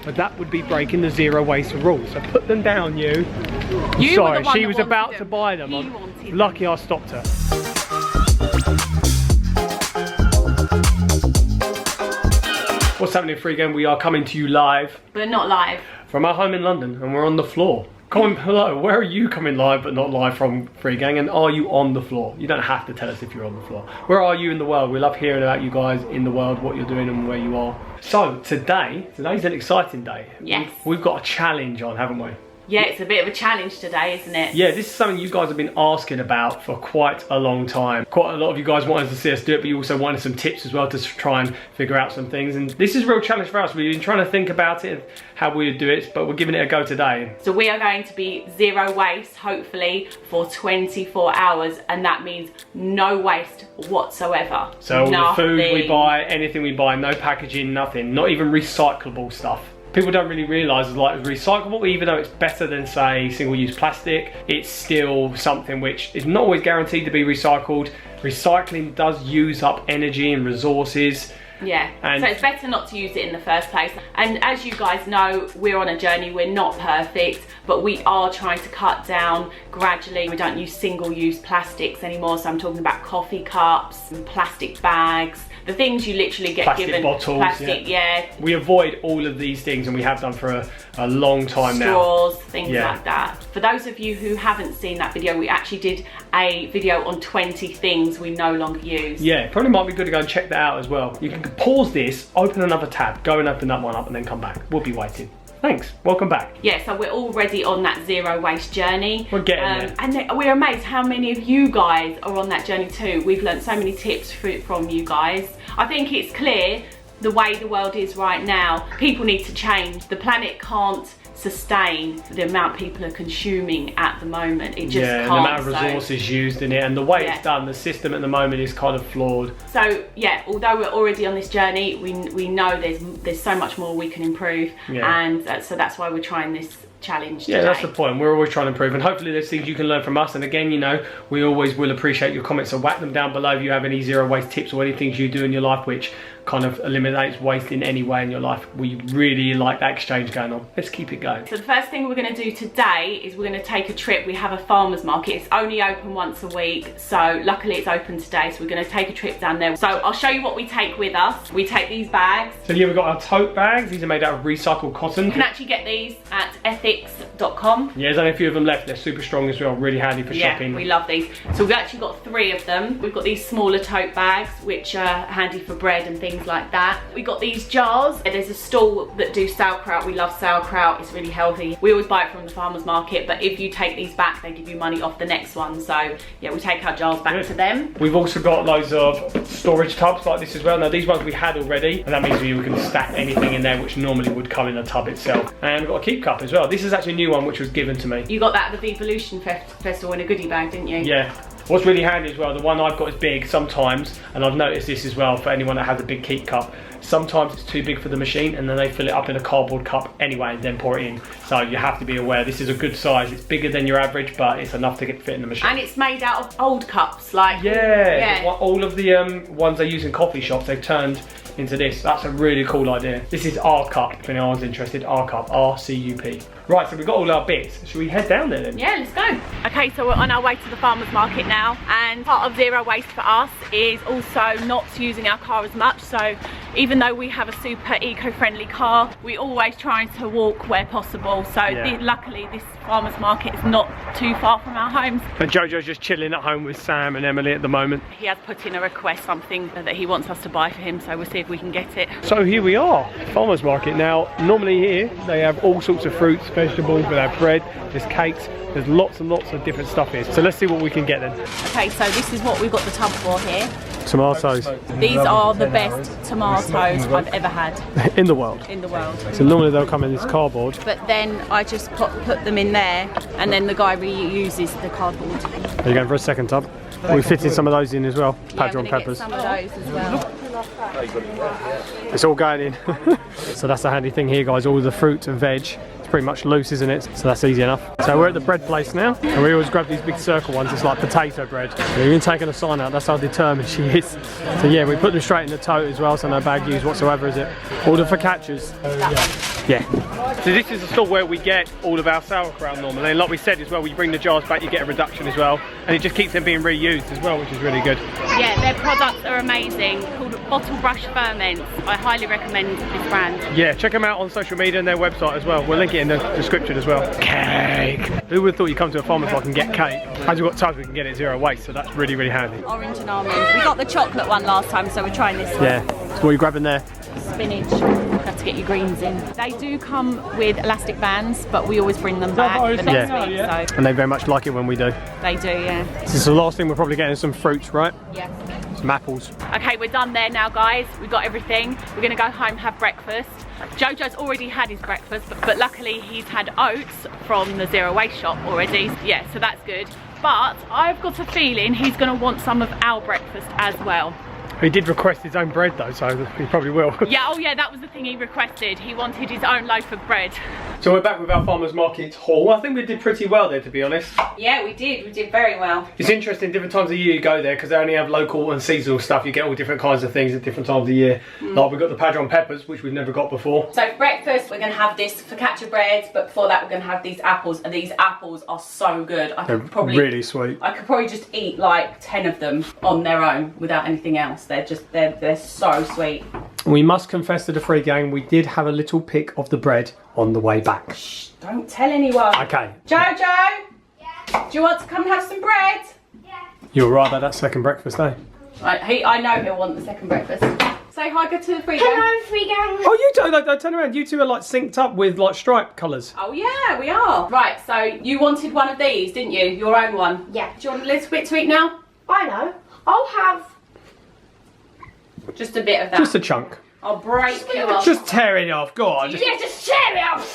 but that would be breaking the zero waste rule. So put them down, you. Sorry, she was about to buy them. Lucky I stopped her. What's happening, FreeGang? We are coming to you live. But not live. From our home in London, and we're on the floor. Comment below, where are you coming live but not live from, FreeGang? And are you on the floor? You don't have to tell us if you're on the floor. Where are you in the world? We love hearing about you guys in the world, what you're doing and where you are. So today's an exciting day. Yes. We've got a challenge on, haven't we? Yeah, it's a bit of a challenge today, isn't it? Yeah, this is something you guys have been asking about for quite a long time. Quite a lot of you guys wanted to see us do it, but you also wanted some tips as well to try and figure out some things. And this is a real challenge for us. We've been trying to think about it, how we would do it, but we're giving it a go today. So we are going to be zero waste, hopefully, for 24 hours. And that means no waste whatsoever. So all the food we buy, anything we buy, no packaging, nothing, not even recyclable stuff. People don't really realise it's like recyclable, even though it's better than, say, single-use plastic, it's still something which is not always guaranteed to be recycled. Recycling does use up energy and resources. Yeah, so it's better not to use it in the first place. And as you guys know, we're on a journey, we're not perfect, but we are trying to cut down gradually. We don't use single-use plastics anymore, so I'm talking about coffee cups and plastic bags. The things you literally get given. Bottles, plastic, yeah. We avoid all of these things, and we have done for a long time now. Straws, things like that. For those of you who haven't seen that video, we actually did a video on 20 things we no longer use. Yeah, probably might be good to go and check that out as well. You can pause this, open another tab, go and open that one up, and then come back. We'll be waiting. Thanks, welcome back. Yeah, so we're already on that zero waste journey. We're getting there. And we're amazed how many of you guys are on that journey too. We've learned so many tips from you guys. I think it's clear the way the world is right now, people need to change. The planet can't sustain the amount people are consuming at the moment. It just can't. The amount of resources used in it, and the way it's done, the system at the moment is kind of flawed. So yeah, although we're already on this journey, we know there's so much more we can improve, and so that's why we're trying this challenge today. That's the point. We're always trying to improve, and hopefully there's things you can learn from us. And again, you know, we always will appreciate your comments, so whack them down below if you have any zero waste tips or any things you do in your life which kind of eliminates waste in any way in your life. We really like that exchange going on. Let's keep it going. So the first thing we're going to do today is we're going to take a trip. We have a farmer's market. It's only open once a week, so luckily it's open today, so we're going to take a trip down there. So I'll show you what we take with us. We take these bags. So here we've got our tote bags. These are made out of recycled cotton. You can actually get these at ethics.com. Yeah, there's only a few of them left. They're super strong as well, really handy for shopping. Yeah, we love these. So we've actually got 3 of them. We've got these smaller tote bags, which are handy for bread and things like that. We got these jars. There's a stall that do sauerkraut. We love sauerkraut. It's really healthy. We always buy it from the farmer's market, but if you take these back, they give you money off the next one. So yeah, we take our jars back to them. We've also got loads of storage tubs like this as well. Now these ones we had already, and that means we can stack anything in there which normally would come in a tub itself. And we've got a keep cup as well. This is actually a new one which was given to me. You got that at the Vevolution Festival in a goodie bag, didn't you? Yeah. What's really handy as well, the one I've got is big sometimes, and I've noticed this as well for anyone that has a big keep cup. Sometimes it's too big for the machine, and then they fill it up in a cardboard cup anyway and then pour it in. So you have to be aware, this is a good size. It's bigger than your average, but it's enough to fit in the machine. And it's made out of old cups, like... Yeah. All of the ones they use in coffee shops, they've turned into this. That's a really cool idea. This is our cup, if anyone's interested. Our cup, R-C-U-P. Right, so we've got all our bits. Should we head down there then? Yeah, let's go. Okay, so we're on our way to the farmer's market now, and part of zero waste for us is also not using our car as much. So even though we have a super eco-friendly car, we always try to walk where possible. So luckily this farmer's market is not too far from our homes. And JoJo's just chilling at home with Sam and Emily at the moment. He has put in a request, something that he wants us to buy for him, so we'll see if we can get it. So here we are, farmer's market. Now normally here they have all sorts of fruits, vegetables, we have bread, there's cakes, there's lots and lots of different stuff here. So let's see what we can get then. Okay, so this is what we've got the tub for here. Tomatoes. These are the best tomatoes I've ever had. In the world? In the world. So normally they'll come in this cardboard. But then I just put them in there, and then the guy reuses the cardboard. Are you going for a second tub? We fitted some of those in as well. Padron peppers. Some of those as well. It's all going in. So that's the handy thing here, guys. All the fruit and veg. Pretty much loose, isn't it? So that's easy enough. So we're at the bread place now, and we always grab these big circle ones. It's like potato bread. We've even taken a sign out. That's how determined she is. So yeah, we put them straight in the tote as well, so no bag use whatsoever, is it? Order for catchers. Yeah. So this is the store where we get all of our sauerkraut normally, and like we said as well, we bring the jars back, you get a reduction as well, and it just keeps them being reused as well, which is really good. Yeah, their products are amazing, called Bottle Brush Ferments. I highly recommend this brand. Yeah, check them out on social media and their website as well. We'll link it in the description as well. Cake! Who would have thought you'd come to a farmer's market and get cake? As we've got tubs, we can get it zero waste, so that's really, really handy. Orange and almond. We got the chocolate one last time, so we're trying this one. Yeah, so what are you grabbing there? Spinach. Have to get your greens in. They do come with elastic bands, but we always bring them back the next week. So. And they very much like it when we do. They do, yeah. This is the last thing, we're probably getting some fruits, right? Yeah. Some apples. Okay, we're done there now, guys. We've got everything. We're gonna go home, have breakfast. JoJo's already had his breakfast, but luckily he's had oats from the zero waste shop already. Yeah, so that's good. But I've got a feeling he's gonna want some of our breakfast as well. He did request his own bread though, so he probably will. Yeah, oh yeah, that was the thing he requested. He wanted his own loaf of bread. So we're back with our farmers market haul. I think we did pretty well there, to be honest. Yeah, we did very well. It's interesting, different times of year you go there, because they only have local and seasonal stuff. You get all different kinds of things at different times of the year. Like we've got the Padron peppers, which we've never got before. So for breakfast, we're gonna have this focaccia bread, but before that we're gonna have these apples, and these apples are so good. They're really sweet. I could probably just eat like 10 of them on their own without anything else. They're so sweet. We must confess to the FreeGang, we did have a little pick of the bread on the way back. Shh, don't tell anyone. Okay. JoJo? Yeah. Do you want to come and have some bread? Yeah. You're right about that second breakfast, eh? Right, I know he'll want the second breakfast. Say hi, go to the FreeGang. Hello, FreeGang. Oh, you don't turn around. You two are like synced up with like stripe colours. Oh yeah, we are. Right, so you wanted one of these, didn't you? Your own one. Yeah. Do you want a little bit to eat now? I know. I'll have. Just a bit of that. Just a chunk. I'll break you off. Just tear it off, go on. Yeah, just share it up.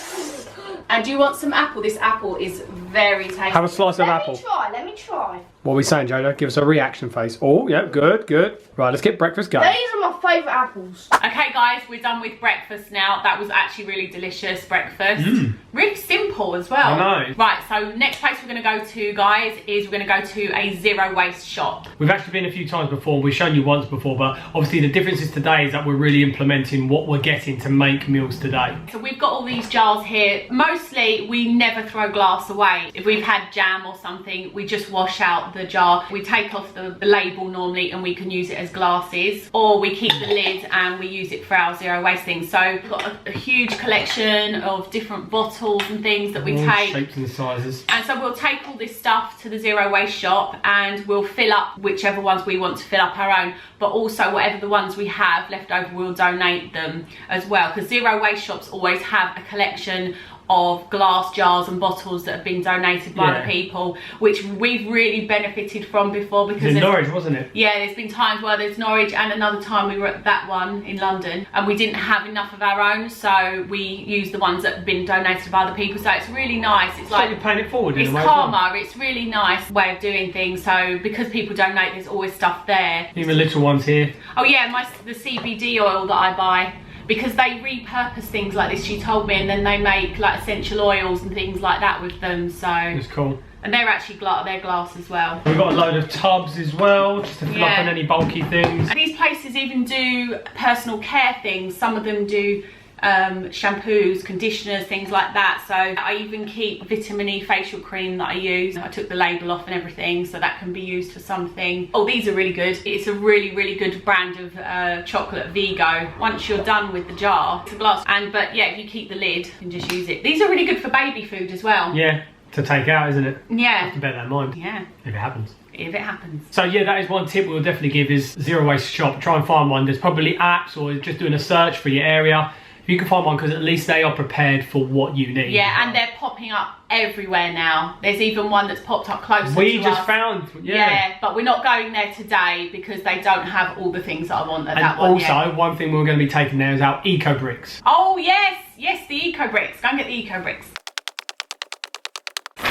And do you want some apple? This apple is very tasty. Have a slice of apple. Let me try. What are we saying, Jojo? Give us a reaction face. Oh, yeah, good. Right, let's get breakfast going. These are my favourite apples. Okay guys, we're done with breakfast now. That was actually really delicious breakfast. Really simple as well. I know. Right, so next place we're going to go to, guys, is we're going to go to a zero waste shop. We've actually been a few times before. We've shown you once before, but obviously the difference is today is that we're really implementing what we're getting to make meals today. So we've got all these jars here. Mostly we never throw glass away. If we've had jam or something, we just wash out the jar. We take off the label normally and we can use it as glasses, or we keep the lid and we use it for our zero waste things. So we've got a huge collection of different bottles and things that we take. Shapes and sizes. And so we'll take all this stuff to the zero waste shop and we'll fill up whichever ones we want to fill up our own, but also whatever the ones we have left over, we'll donate them as well, because zero waste shops always have a collection of glass jars and bottles that have been donated by the people, which we've really benefited from before. Because in Norwich, wasn't it? Yeah, there's been times where there's Norwich, and another time we were at that one in London and we didn't have enough of our own, so we used the ones that have been donated by other people. So it's really nice. It's like you're paying it forward in it's a way. karma. It's really nice way of doing things. So because people donate, there's always stuff there. Even little ones here. Oh yeah, the CBD oil that I buy, because they repurpose things like this, she told me, and then they make like essential oils and things like that with them. So it's cool. And they're actually they're glass as well. We've got a load of tubs as well, just to fill up on any bulky things. And these places even do personal care things. Some of them do shampoos, conditioners, things like that. So I even keep vitamin E facial cream that I use. I took the label off and everything, so that can be used for something. Oh, these are really good. It's a really good brand of chocolate, Vigo. Once you're done with the jar, it's a glass. But yeah, if you keep the lid, you can just use it. These are really good for baby food as well. Yeah, to take out, isn't it? Yeah. You have to bear that in mind. Yeah. If it happens. If it happens. So yeah, that is one tip we'll definitely give, is zero waste shop. Try and find one. There's probably apps, or just doing a search for your area. If you can find one, because at least they are prepared for what you need. Yeah, and they're popping up everywhere now. There's even one that's popped up closer we to just us. found, Yeah, but we're not going there today because they don't have all the things that I want at that one. And also, one thing we're going to be taking there is our eco bricks. Oh yes, the eco bricks. Go and get the eco bricks.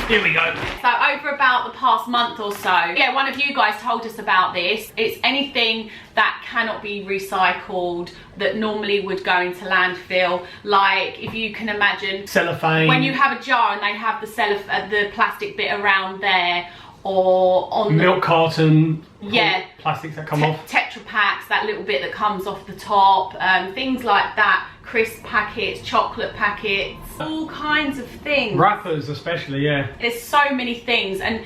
Here we go. So over about the past month or so, yeah, one of you guys told us about this. It's anything that cannot be recycled that normally would go into landfill. Like, if you can imagine cellophane. When you have a jar and they have the plastic bit around there, or on milk carton. Yeah. Plastics that come off. Tetra packs, that little bit that comes off the top, things like that crisp packets, chocolate packets, all kinds of things. Wrappers especially, yeah. There's so many things, and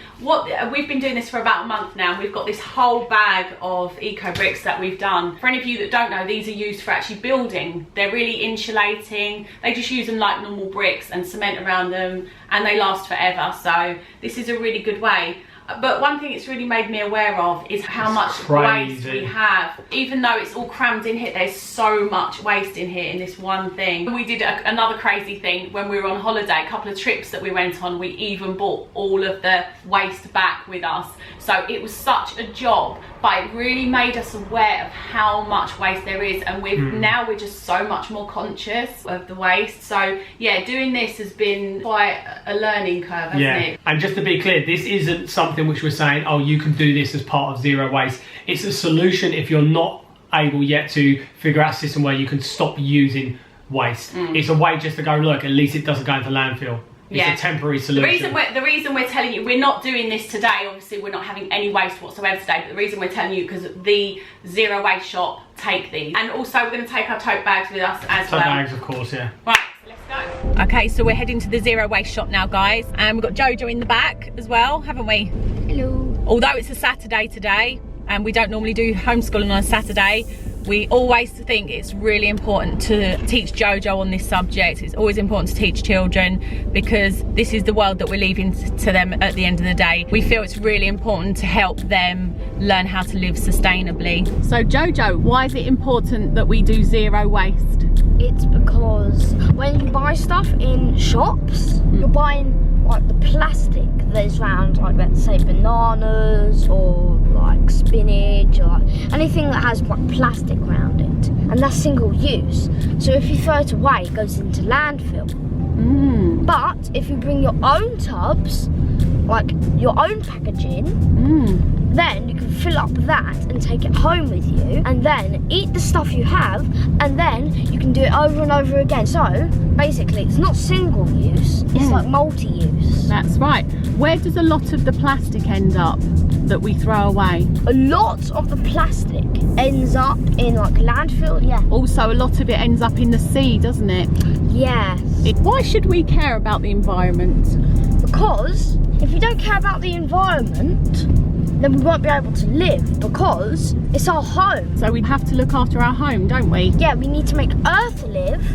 we've been doing this for about a month now, and we've got this whole bag of eco bricks that we've done. For any of you that don't know, these are used for actually building. They're really insulating. They just use them like normal bricks and cement around them, and they last forever. So this is a really good way. But one thing it's really made me aware of is how much waste we have. Even though it's all crammed in here, there's so much waste in here in this one thing. We did another crazy thing when we were on holiday, a couple of trips that we went on, we even brought all of the waste back with us. So it was such a job, but it really made us aware of how much waste there is, and now we're just so much more conscious of the waste. So yeah, doing this has been quite a learning curve, hasn't it? And just to be clear, this isn't something which we're saying, oh, you can do this as part of zero waste. It's a solution if you're not able yet to figure out a system where you can stop using waste. It's a way just to go, look, at least it doesn't go into landfill. It's a temporary solution. The reason we're telling you, we're not doing this today, obviously we're not having any waste whatsoever today, but the reason we're telling you, because the zero waste shop take these. And also we're going to take our tote bags with us as well. Tote bags, of course, yeah. Right, so let's go. Okay, so we're heading to the zero waste shop now, guys. And we've got JoJo in the back as well, haven't we? Hello. Although it's a Saturday today, and we don't normally do homeschooling on a Saturday, we always think it's really important to teach JoJo on this subject. It's always important to teach children, because this is the world that we're leaving to them at the end of the day. We feel it's really important to help them learn how to live sustainably. So JoJo, why is it important that we do zero waste? It's because when you buy stuff in shops, you're buying like the plastic that is round, like let's say bananas or like spinach or like anything that has like plastic around it, and that's single use. So if you throw it away, it goes into landfill. But if you bring your own tubs, like your own packaging, then you can fill up that and take it home with you, and then eat the stuff you have, and then you can do it over and over again. So basically it's not single use, it's like multi-use. That's right. Where does a lot of the plastic end up that we throw away? A lot of the plastic ends up in like landfill, Also a lot of it ends up in the sea, doesn't it? Yes. Why should we care about the environment? Because if you don't care about the environment, then we won't be able to live, because it's our home. So we have to look after our home, don't we? Yeah, we need to make Earth live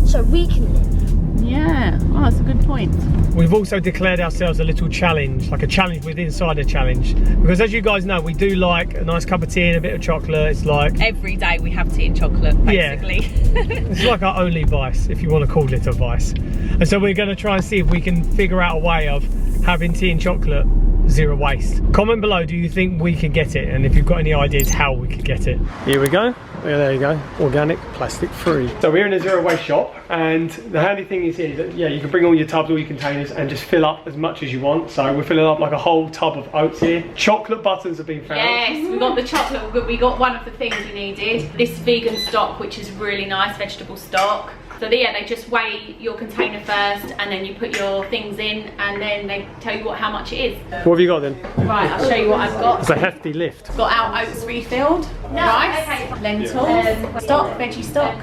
so we can live. Yeah, oh, that's a good point. We've also declared ourselves a little challenge, like a challenge within inside a challenge. Because as you guys know, we do like a nice cup of tea and a bit of chocolate. It's like... every day we have tea and chocolate, basically. It's like our only vice, if you want to call it a vice. And so we're going to try and see if we can figure out a way of having tea and chocolate zero waste. Comment below, do you think we could get it? And if you've got any ideas how we could get it. Here we go. Yeah, there you go. Organic, plastic free. So we're in a zero waste shop, and the handy thing is here that, yeah, you can bring all your tubs, all your containers, and just fill up as much as you want. So we're filling up like a whole tub of oats here. Chocolate buttons have been found. Yes, we got the chocolate. We got one of the things we needed. This vegan stock, which is really nice, vegetable stock. So yeah, they just weigh your container first, and then you put your things in, and then they tell you how much it is. What have you got then? Right, I'll show you what I've got. It's a hefty lift. Got our oats refilled, rice, lentils, stock, veggie stock,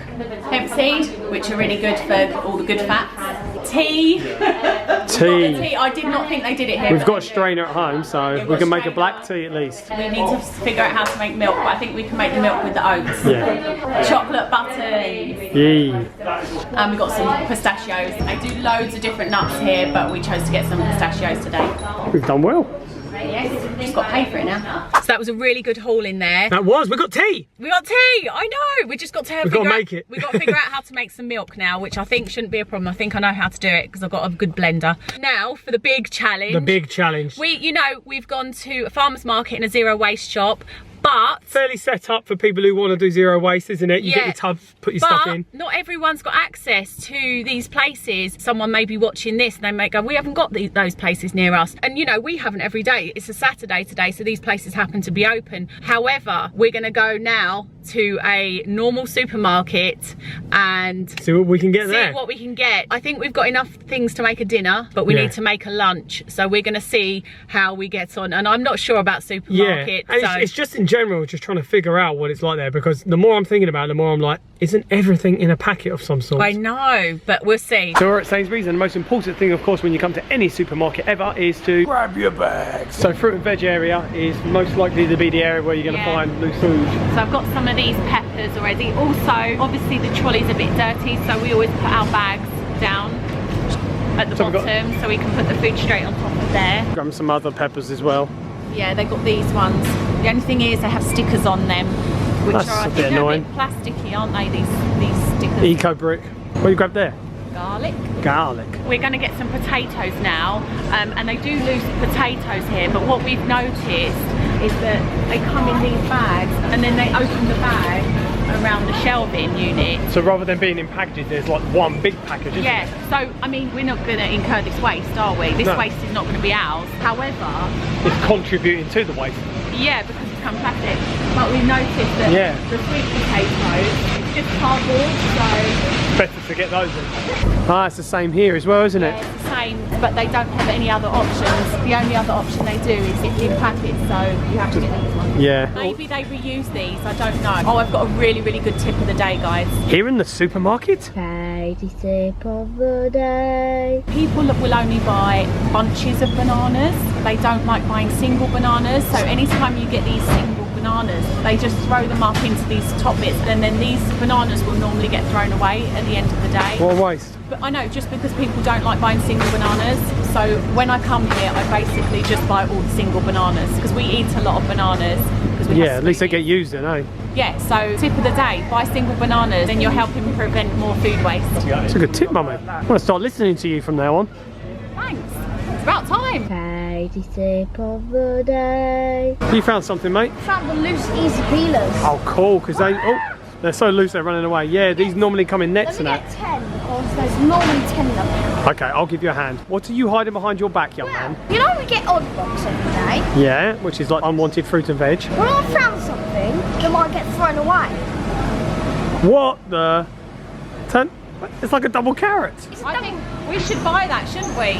hemp seed, which are really good for all the good fats. Tea. Tea. I did not think they did it here. We've got a strainer at home, so we can make a black tea at least. We need to figure out how to make milk, but I think we can make the milk with the oats. Yeah. Chocolate buttons. Yee. And we've got some pistachios. I do loads of different nuts here, but we chose to get some pistachios today. We've done well. Yes, just got to pay for it now. So that was a really good haul in there. That was. We got tea. We got tea. I know. We just got to make it. We've got to figure out how to make some milk now, which I think shouldn't be a problem. I think I know how to do it because I've got a good blender. Now for the big challenge. The big challenge. We've gone to a farmer's market in a zero waste shop. But fairly set up for people who want to do zero waste, isn't it? You get your tubs, put your stuff in. Not everyone's got access to these places. Someone may be watching this and they may go, we haven't got those places near us. And we haven't every day. It's a Saturday today, so these places happen to be open. However, we're going to go now to a normal supermarket and see what we can get there. See what we can get. I think we've got enough things to make a dinner, but we need to make a lunch. So we're going to see how we get on. And I'm not sure about supermarkets. Yeah, and it's just in general, just trying to figure out what it's like there, because the more I'm thinking about it, the more I'm like, Isn't everything in a packet of some sort? I know, but we'll see. So we're at Sainsbury's, and the most important thing, of course, when you come to any supermarket ever is to grab your bags. So fruit and veg area is most likely to be the area where you're going to find loose food. So I've got some of these peppers already. Also, obviously the trolley's a bit dirty, so we always put our bags down at the bottom so we can put the food straight on top of there. Grab some other peppers as well. Yeah, they've got these ones. The only thing is they have stickers on them, which That's are, I a think bit they're annoying. a bit plasticky, aren't they, these stickers? Eco brick. What do you grab there? Garlic. Garlic. We're going to get some potatoes now, and they do lose potatoes here, but what we've noticed is that they come in these bags, and then they open the bag around the shelving unit. So rather than being in packages, there's like one big package, isn't Yeah, it? so I mean, we're not going to incur this waste, are we? This waste is not going to be ours. However, it's contributing to the waste. yeah, because it's come plastic. But we've noticed that the sweet potatoes, it's just cardboard, so better to get those in. Ah, it's the same here as well, isn't it? yeah, it's the same, but they don't have any other options. The only other option they do is it's in packets, so you have to get these ones. Yeah. Maybe they reuse these, I don't know. Oh, I've got a really, really good tip of the day, guys. Here in the supermarket? Lady tip of the day. People will only buy bunches of bananas. They don't like buying single bananas, so anytime you get these single bananas, they just throw them up into these top bits, and then these bananas will normally get thrown away at the end of the day. What a waste. But I know, just because people don't like buying single bananas, so when I come here I basically just buy all the single bananas, because we eat a lot of bananas. Yeah, at least they get used then, eh? Yeah, so tip of the day, buy single bananas, then you're helping prevent more food waste. It's a good tip, mummy. I'm going to start listening to you from now on. Thanks. It's about time. Lady tip of the day. You found something, mate? Found the loose easy peelers. Oh, cool, because they're so loose they're running away. Yeah, these normally come in nets and Let that. me get 10 because there's normally 10 of them. Okay, I'll give you a hand. What are you hiding behind your back, young man? You know we get odd box every day. Yeah, which is like unwanted fruit and veg. When I found something that might get thrown away. What the? It's like a double carrot. I think we should buy that, shouldn't we?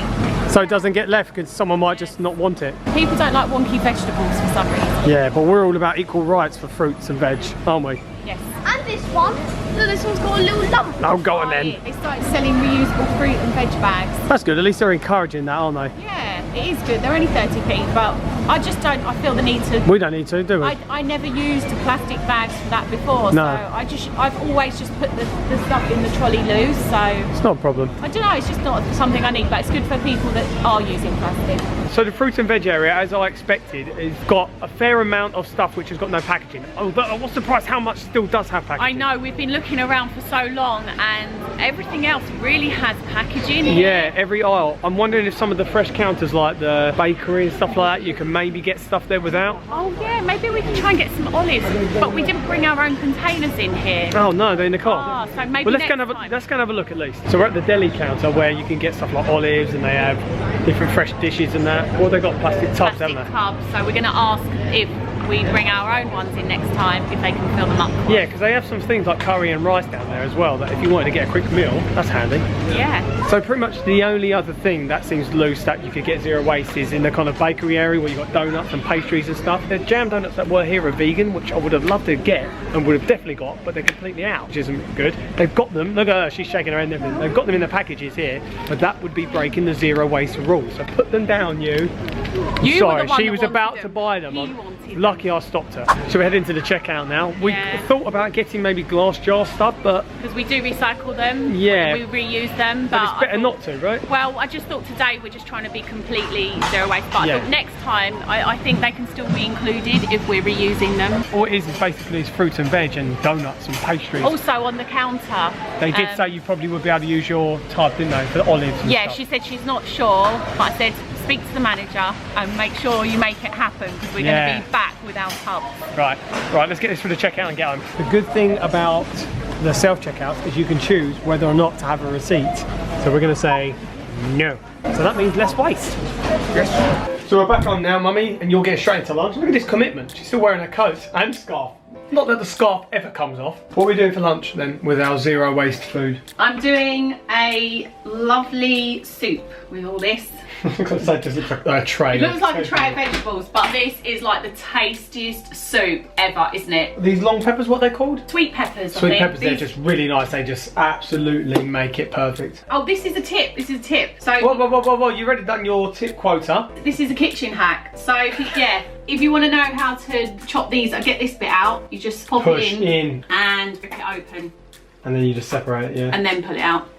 So it doesn't get left because someone might just not want it. People don't like wonky vegetables for some reason. Yeah, but we're all about equal rights for fruits and veg, aren't we? Yes. And this one, look, this one's got a little lump. Oh, go on then. They started selling reusable fruit and veg bags. That's good, at least they're encouraging that, aren't they? Yeah, it is good. They're only 30p, but I just don't, I feel the need to. We don't need to, do we? I never used plastic bags for that before, No. so I've always just put the stuff in the trolley loose, so It's not a problem. I don't know, it's just not something I need, but it's good for people that are using plastic. So the fruit and veg area, as I expected, has got a fair amount of stuff which has got no packaging. Oh, but I was surprised how much still does have packaging. I know, we've been looking around for so long and everything else really has packaging. Yeah, every aisle. I'm wondering if some of the fresh counters like the bakery and stuff like that, you can maybe get stuff there without. Oh yeah, maybe we can try and get some olives, but we didn't bring our own containers in here. Oh no, they're in the car. So maybe Well, next time. let's go and have a look at least. So we're at the deli counter where you can get stuff like olives and they have different fresh dishes and that. Well, they've got plastic tubs, Plastic haven't they? tubs, so we're going to ask if we bring our own ones in next time, if they can fill them up. Yeah, because they have some things like curry and rice down there as well, that if you wanted to get a quick meal, that's handy. Yeah. So pretty much the only other thing that seems loose that you could get zero waste is in the kind of bakery area where you've got donuts and pastries and stuff. The jam donuts that were here are vegan, which I would have loved to get and would have definitely got, but they're completely out, which isn't good. They've got them, look at her, she's shaking her head and everything. They've got them in the packages here, but that would be breaking the zero waste rule. So put them down, you. You were the Sorry, one she that was wanted about them. to buy them. He I'm wanted them. lucky I stopped her. So we're heading to the checkout now. We Yeah. thought about getting maybe glass jar stuff, but Because we do recycle them. Yeah. We reuse them, but, it's I better thought- not to, right? Well, I just thought today we're just trying to be completely zero waste, but Yeah. I thought next time I think they can still be included if we're reusing them. All it is basically fruit and veg and donuts and pastries. Also on the counter. They did say you probably would be able to use your tub, didn't they, for the olives and Yeah, stuff. she said she's not sure, but I said speak to the manager and make sure you make it happen because we're Yeah. going to be back with our tubs. Right, let's get this through the checkout and get home. The good thing about the self-checkouts is you can choose whether or not to have a receipt. So we're going to say no. So that means less waste. Yes. So we're back on now, Mummy, and you're getting straight into lunch. Look at this commitment. She's still wearing a coat and scarf. Not that the scarf ever comes off. What are we doing for lunch then with our zero waste food? I'm doing a lovely soup with all this. That just looks like a tray. It looks like a tray of vegetables, but this is like the tastiest soup ever, isn't it? These long peppers, what are they called? Sweet peppers, I Sweet think. peppers, they're just really nice. They just absolutely make it perfect. Oh, this is a tip. This is a tip. So Whoa, you already done your tip quota. this is a kitchen hack. So yeah, if you want to know how to chop these, I get this bit out. You just pop Push it in. and rip it open, And then you just separate it, yeah. and then pull it out.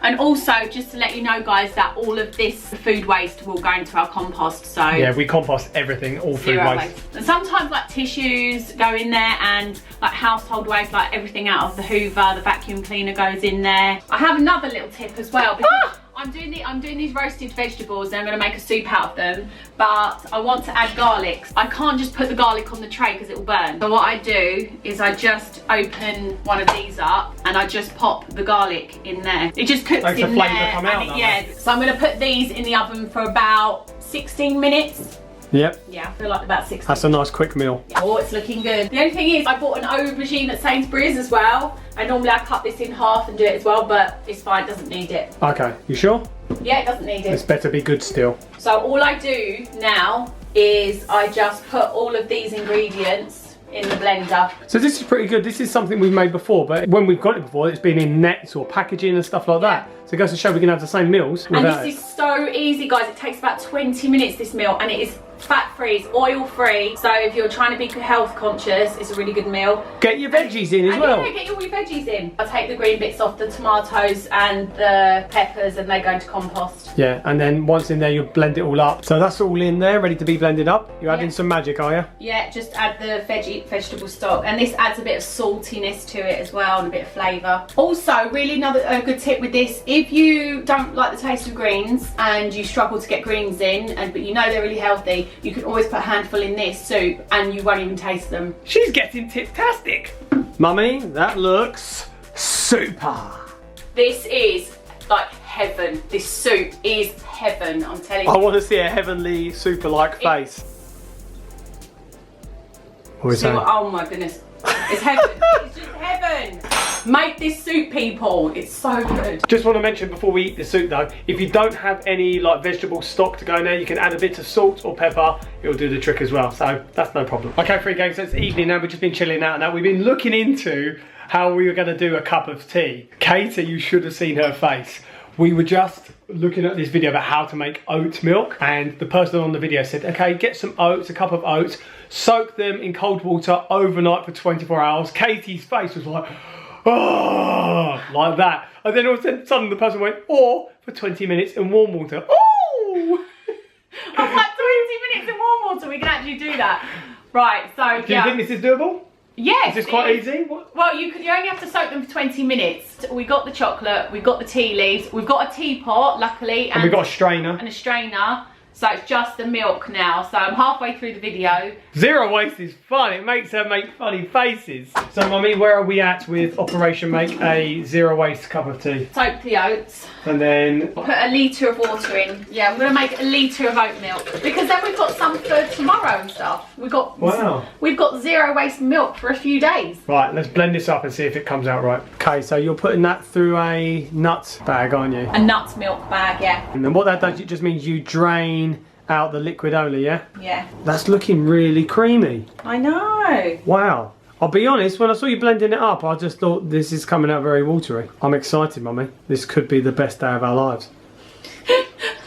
And also, just to let you know, guys, that all of this food waste will go into our compost. So yeah, we compost everything, all food zero waste. And sometimes like tissues go in there, and like household waste, like everything out of the Hoover, the vacuum cleaner goes in there. I have another little tip as well, because I'm doing these roasted vegetables and I'm going to make a soup out of them, but I want to add garlic. I can't just put the garlic on the tray because it will burn. So what I do is I just open one of these up and I just pop the garlic in there. It just cooks Makes in the flavour there. come out, Yeah. So I'm going to put these in the oven for about 16 minutes. Yep. Yeah, I feel like about 16. That's a nice quick meal. Oh, it's looking good. The only thing is, I bought an aubergine at Sainsbury's as well. And normally I cut this in half and do it as well, but it's fine, it doesn't need it. Okay, you sure? Yeah, it doesn't need It's it. better be good still. So all I do now is I just put all of these ingredients in the blender. So this is pretty good. This is something we've made before, but when we've got it before, it's been in nets or packaging and stuff like that. So it goes to show we can have the same meals And without this is so easy, guys. It takes about 20 minutes, this meal, and it is fat-free, it's oil-free. So if you're trying to be health conscious, it's a really good meal. Get your veggies in as well. Yeah, get all your veggies in. I take the green bits off the tomatoes and the peppers and they go into compost. Yeah, and then once in there, you blend it all up. So that's all in there, ready to be blended up. You're adding some magic, are you? Yeah, just add the vegetable stock, and this adds a bit of saltiness to it as well and a bit of flavour. Also, really another good tip with this, if you don't like the taste of greens and you struggle to get greens in, but you know they're really healthy, you can always put a handful in this soup and you won't even taste them. She's getting tip-tastic. Mummy, that looks super. This is like heaven. This soup is heaven, I'm telling you. I want to see a heavenly super-like face. What are we saying? Oh my goodness. It's heaven. It's just heaven. Make this soup, people. It's so good. Just want to mention before we eat the soup though, if you don't have any like vegetable stock to go in there, you can add a bit of salt or pepper. It'll do the trick as well, so that's no problem. Okay, FreeGang, so it's evening now. We've just been chilling out now. We've been looking into how we were going to do a cup of tea. Katie, you should have seen her face. We were just looking at this video about how to make oat milk, and the person on the video said, okay, get some oats, a cup of oats, soak them in cold water overnight for 24 hours. Katie's face was like, oh, like that. And then all of a sudden the person went, or for 20 minutes in warm water. Oh! I'm like 20 minutes in warm water, we can actually do that. Right, so Do you think this is doable? Yes. Is this quite easy? What? Well, you only have to soak them for 20 minutes. We got the chocolate, we got the tea leaves, we've got a teapot, luckily. And we've got a strainer. And a strainer. So it's just the milk now. So I'm halfway through the video. Zero waste is fun. It makes her make funny faces. So, Mummy, where are we at with Operation Make a Zero Waste Cup of Tea? Soak the oats. And then... Put a litre of water in. Yeah, I'm going to make a litre of oat milk. Because then we've got some for tomorrow and stuff. We've got zero waste milk for a few days. Right, let's blend this up and see if it comes out right. Okay, so you're putting that through a nut bag, aren't you? A nut milk bag, yeah. And then what that does, it just means you drain out the liquid only, yeah? Yeah. That's looking really creamy. I know. Wow. I'll be honest, when I saw you blending it up, I just thought this is coming out very watery. I'm excited, Mummy. This could be the best day of our lives.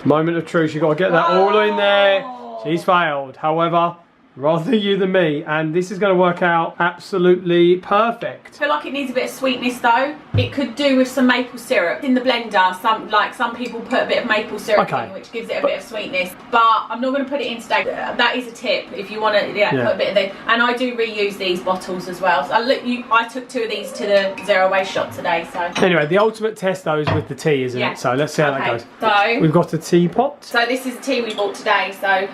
Moment of truth, you've got to get that all in there. She's failed. However, rather you than me, and this is going to work out absolutely perfect. I feel like it needs a bit of sweetness though. It could do with some maple syrup in the blender. Some people put a bit of maple syrup in, which gives it a bit of sweetness. But I'm not going to put it in today. That is a tip if you want to put a bit of it. And I do reuse these bottles as well. So I took 2 of these to the zero waste shop today. So anyway, the ultimate test though is with the tea, isn't it? So let's see how that goes. So we've got a teapot. So this is the tea we bought today. So.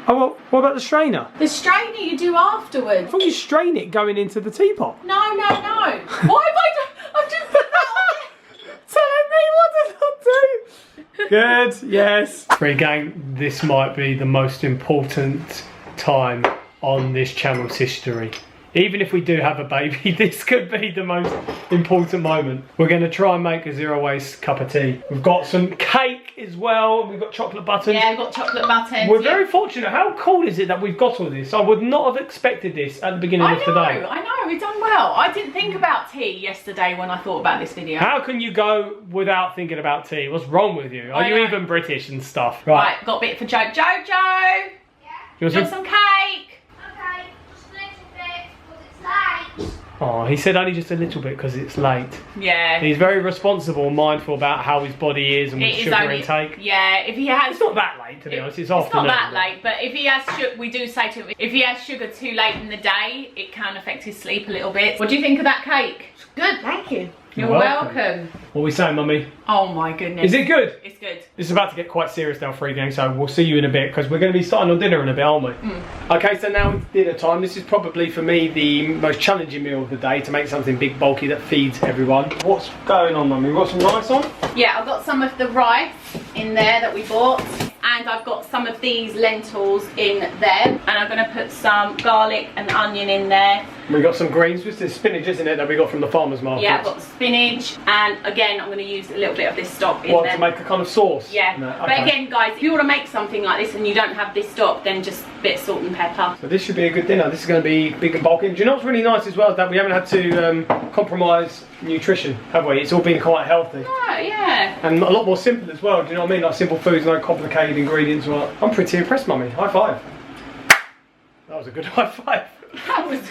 Oh, well, what about the strainer? The strainer you do afterwards. I thought you strain it going into the teapot. No. What have I done? I've just put that on there. Telling me what did I do? Good, yes. FreeGang, this might be the most important time on this channel's history. Even if we do have a baby, this could be the most important moment. We're going to try and make a zero waste cup of tea. We've got some cake as well. We've got chocolate buttons. Yeah, we've got chocolate buttons. We're very fortunate. How cool is it that we've got all this? I would not have expected this at the beginning of today. I know, we've done well. I didn't think about tea yesterday when I thought about this video. How can you go without thinking about tea? What's wrong with you? Are you even British and stuff? Right, got a bit for JoJo. Yeah. You want some cake? Okay, just a little bit because it's late. Oh, he said only just a little bit because it's late. Yeah. He's very responsible and mindful about how his body is and with sugar only, intake. Yeah, if he has... It's not that late, to be honest. It's afternoon. It's not that late, but if he has sugar, we do say to him, if he has sugar too late in the day, it can affect his sleep a little bit. What do you think of that cake? Good, thank you. You're welcome. What are we saying, Mummy? Oh my goodness. Is it good? It's good. This is about to get quite serious now, FreeGang, so we'll see you in a bit because we're going to be starting on dinner in a bit, aren't we? Okay, so now it's dinner time. This is probably for me the most challenging meal of the day, to make something big, bulky that feeds everyone. What's going on, Mummy? We've got some rice on? Yeah, I've got some of the rice in there that we bought, and I've got some of these lentils in there, and I'm going to put some garlic and onion in there. We've got some greens. This is spinach, isn't it, that we got from the farmer's market? Yeah, I've got spinach, and again I'm going to use a little bit of this stock in there. To make a kind of sauce? Yeah, no, okay. But again guys, if you want to make something like this and you don't have this stock, then just a bit of salt and pepper. So this should be a good dinner. This is going to be big and bulky. Do you know what's really nice as well, is that we haven't had to compromise nutrition, have we? It's all been quite healthy. Oh, yeah. And a lot more simple as well, do you know what I mean? Like simple foods, no complicated ingredients. I'm pretty impressed, Mummy. High five. That was a good high five. That was,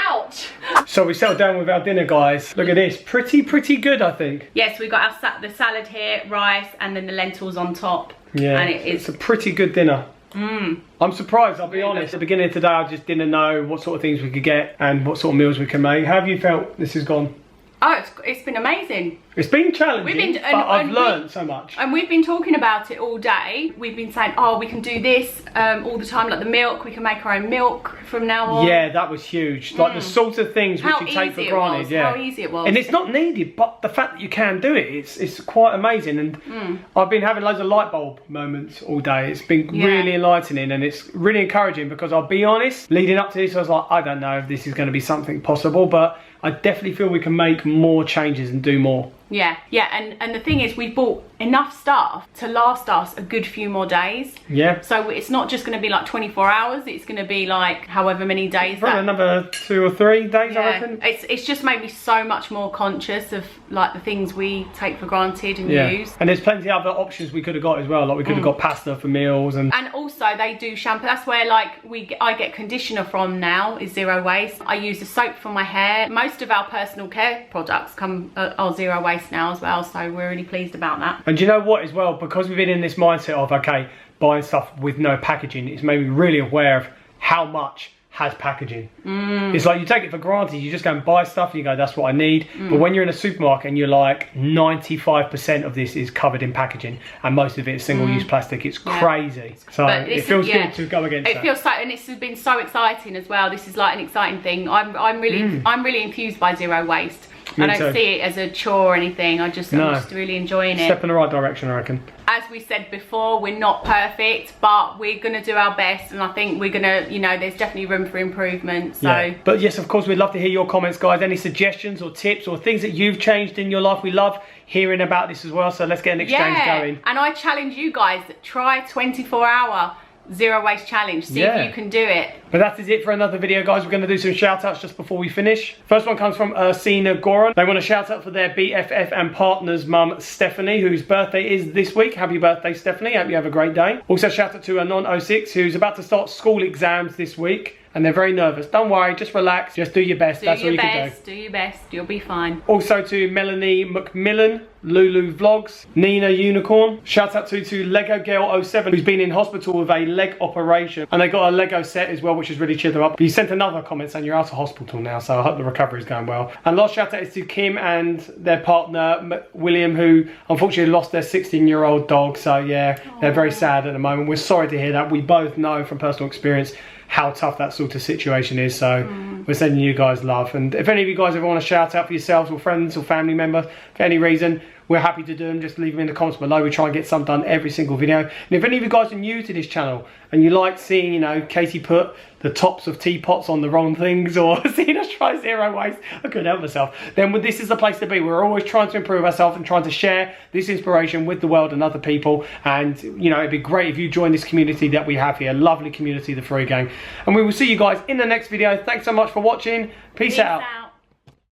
ouch. So we settled down with our dinner, guys. Look at this, pretty good, I think. Yes, we've got our the salad here, rice, and then the lentils on top. Yeah, and it's a pretty good dinner. I'm surprised, I'll be honest. At the beginning of today, I just didn't know what sort of things we could get and what sort of meals we can make. How have you felt this has gone? Oh, it's been amazing. It's been challenging, but I've learned so much. And we've been talking about it all day. We've been saying, oh, we can do this all the time, like the milk. We can make our own milk from now on. Yeah, that was huge. Like the sort of things which you take for granted. Yeah. How easy it was. And it's not needed, but the fact that you can do it, it's quite amazing. And I've been having loads of light bulb moments all day. It's been really enlightening, and it's really encouraging because I'll be honest, leading up to this, I was like, I don't know if this is going to be something possible, but I definitely feel we can make more changes and do more. Yeah, and the thing is, we bought enough stuff to last us a good few more days. Yeah. So it's not just going to be like 24 hours, it's going to be like however many days. Probably another 2 or 3 days, yeah. I reckon. It's just made me so much more conscious of like the things we take for granted and use. And there's plenty of other options we could have got as well. Like we could have got pasta for meals, and also they do shampoo. That's where like I get conditioner from now, is zero waste. I use a soap for my hair. Most of our personal care products are zero waste now as well, so we're really pleased about that. And do you know what as well, because we've been in this mindset of okay, buying stuff with no packaging, it's made me really aware of how much has packaging. It's like you take it for granted, you just go and buy stuff and you go, that's what I need. But when you're in a supermarket and you're like 95% of this is covered in packaging and most of it is single-use plastic, it's crazy. So it feels good to go against that. It feels so, and it's been so exciting as well. This is like an exciting thing. I'm really enthused by zero waste. I don't see it as a chore or anything. I'm just really enjoying it. Step in the right direction, I reckon. As we said before, we're not perfect, but we're going to do our best, and I think we're going to, you know, there's definitely room for improvement. So. Yeah. But yes, of course, we'd love to hear your comments, guys. Any suggestions or tips or things that you've changed in your life. We love hearing about this as well, so let's get an exchange going. And I challenge you guys, try 24-hour zero waste challenge, see if you can do it. But that is it for another video, guys. We're going to do some shout outs just before we finish. First one comes from Ursina Goran. They want to shout out for their BFF and partner's mum Stephanie, whose birthday is this week. Happy birthday, Stephanie. Hope you have a great day. Also shout out to Anon06, who's about to start school exams this week and they're very nervous. Don't worry, just relax, just do your best. That's all you can do. Do your best, you'll be fine. Also to Melanie McMillan, Lulu Vlogs, Nina Unicorn. Shout out to Lego Girl 07, who's been in hospital with a leg operation, and they got a Lego set as well, which has really cheered her up. But you sent another comment saying you're out of hospital now, so I hope the recovery is going well. And last shout out is to Kim and their partner William, who unfortunately lost their 16-year-old dog. So yeah, they're very sad at the moment. We're sorry to hear that. We both know from personal experience how tough that sort of situation is, so we're sending you guys love. And if any of you guys ever want to shout out for yourselves or friends or family members for any reason, we're happy to do them. Just leave them in the comments below. We try and get some done every single video. And if any of you guys are new to this channel and you like seeing, you know, Katie put the tops of teapots on the wrong things, or seeing us try zero waste, I couldn't help myself, then this is the place to be. We're always trying to improve ourselves and trying to share this inspiration with the world and other people. And, you know, it'd be great if you join this community that we have here. Lovely community, the FreeGang. And we will see you guys in the next video. Thanks so much for watching. Peace out.